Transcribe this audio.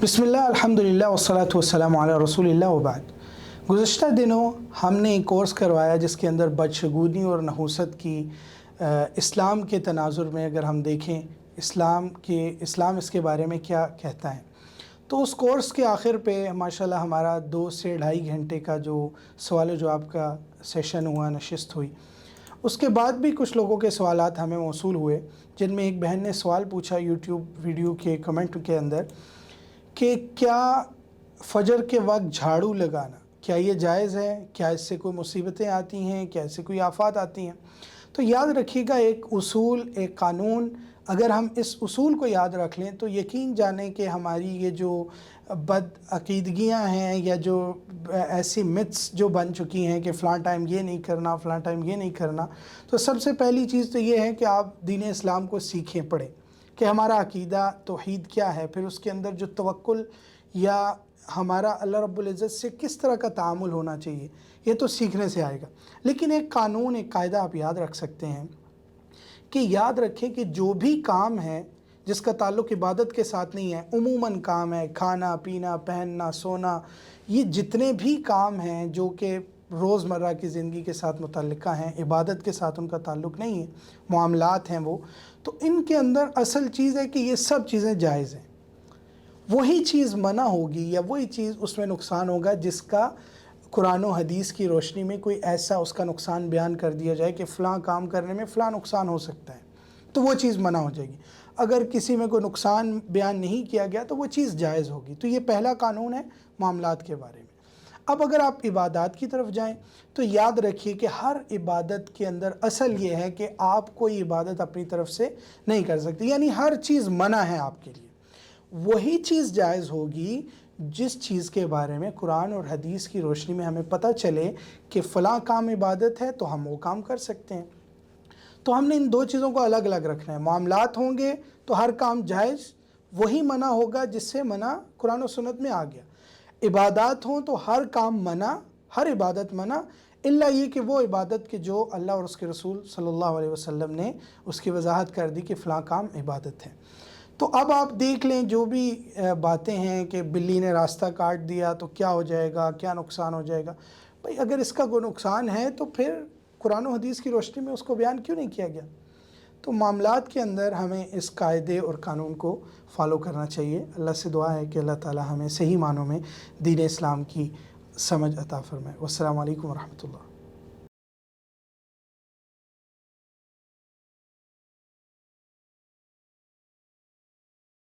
بسم اللہ الحمدللہ والصلاۃ والسلام علی رسول اللہ وبعد۔ گزشتہ دنوں ہم نے ایک کورس کروایا جس کے اندر بدشگونی اور نحوست کی اسلام کے تناظر میں اگر ہم دیکھیں اسلام اس کے بارے میں کیا کہتا ہے، تو اس کورس کے آخر پہ ماشاءاللہ ہمارا 2 سے 2.5 گھنٹے کا جو سوال و جواب کا سیشن ہوا، نشست ہوئی۔ اس کے بعد بھی کچھ لوگوں کے سوالات ہمیں موصول ہوئے، جن میں ایک بہن نے سوال پوچھا یوٹیوب ویڈیو کے کمنٹ کے اندر کہ کیا فجر کے وقت جھاڑو لگانا کیا یہ جائز ہے، کیا اس سے کوئی مصیبتیں آتی ہیں، کیا اس سے کوئی آفات آتی ہیں؟ تو یاد رکھیے گا، ایک اصول، ایک قانون، اگر ہم اس اصول کو یاد رکھ لیں تو یقین جانیں کہ ہماری یہ جو بد عقیدگیاں ہیں یا جو ایسی متس جو بن چکی ہیں کہ فلاں ٹائم یہ نہیں کرنا، فلاں ٹائم یہ نہیں کرنا، تو سب سے پہلی چیز تو یہ ہے کہ آپ دین اسلام کو سیکھیں، پڑھیں کہ ہمارا عقیدہ توحید کیا ہے، پھر اس کے اندر جو توکل یا ہمارا اللہ رب العزت سے کس طرح کا تعامل ہونا چاہیے، یہ تو سیکھنے سے آئے گا۔ لیکن ایک قانون، ایک قاعدہ آپ یاد رکھ سکتے ہیں کہ یاد رکھیں کہ جو بھی کام ہے جس کا تعلق عبادت کے ساتھ نہیں ہے، عموماً کام ہے، کھانا پینا، پہننا، سونا، یہ جتنے بھی کام ہیں جو کہ روزمرہ کی زندگی کے ساتھ متعلقہ ہیں، عبادت کے ساتھ ان کا تعلق نہیں ہے، معاملات ہیں وہ، تو ان کے اندر اصل چیز ہے کہ یہ سب چیزیں جائز ہیں۔ وہی چیز منع ہوگی یا وہی چیز اس میں نقصان ہوگا جس کا قرآن و حدیث کی روشنی میں کوئی ایسا اس کا نقصان بیان کر دیا جائے کہ فلاں کام کرنے میں فلاں نقصان ہو سکتا ہے، تو وہ چیز منع ہو جائے گی۔ اگر کسی میں کوئی نقصان بیان نہیں کیا گیا تو وہ چیز جائز ہوگی۔ تو یہ پہلا قانون ہے معاملات کے بارے میں۔ اب اگر آپ عبادات کی طرف جائیں تو یاد رکھیے کہ ہر عبادت کے اندر اصل یہ ہے کہ آپ کوئی عبادت اپنی طرف سے نہیں کر سکتے، یعنی ہر چیز منع ہے آپ کے لیے۔ وہی چیز جائز ہوگی جس چیز کے بارے میں قرآن اور حدیث کی روشنی میں ہمیں پتہ چلے کہ فلاں کام عبادت ہے تو ہم وہ کام کر سکتے ہیں۔ تو ہم نے ان 2 چیزوں کو الگ الگ رکھنا ہے۔ معاملات ہوں گے تو ہر کام جائز، وہی منع ہوگا جس سے منع قرآن و سنت میں آ گیا۔ عبادات ہوں تو ہر کام منع، ہر عبادت منع، الا یہ کہ وہ عبادت کے جو اللہ اور اس کے رسول صلی اللہ علیہ وسلم نے اس کی وضاحت کر دی کہ فلاں کام عبادت ہے۔ تو اب آپ دیکھ لیں جو بھی باتیں ہیں کہ بلی نے راستہ کاٹ دیا تو کیا ہو جائے گا، کیا نقصان ہو جائے گا۔ بھئی اگر اس کا کوئی نقصان ہے تو پھر قرآن و حدیث کی روشنی میں اس کو بیان کیوں نہیں کیا گیا؟ تو معاملات کے اندر ہمیں اس قاعدے اور قانون کو فالو کرنا چاہیے۔ اللہ سے دعا ہے کہ اللہ تعالی ہمیں صحیح معنوں میں دین اسلام کی سمجھ عطا فرمائے۔ والسلام علیکم ورحمۃ اللہ۔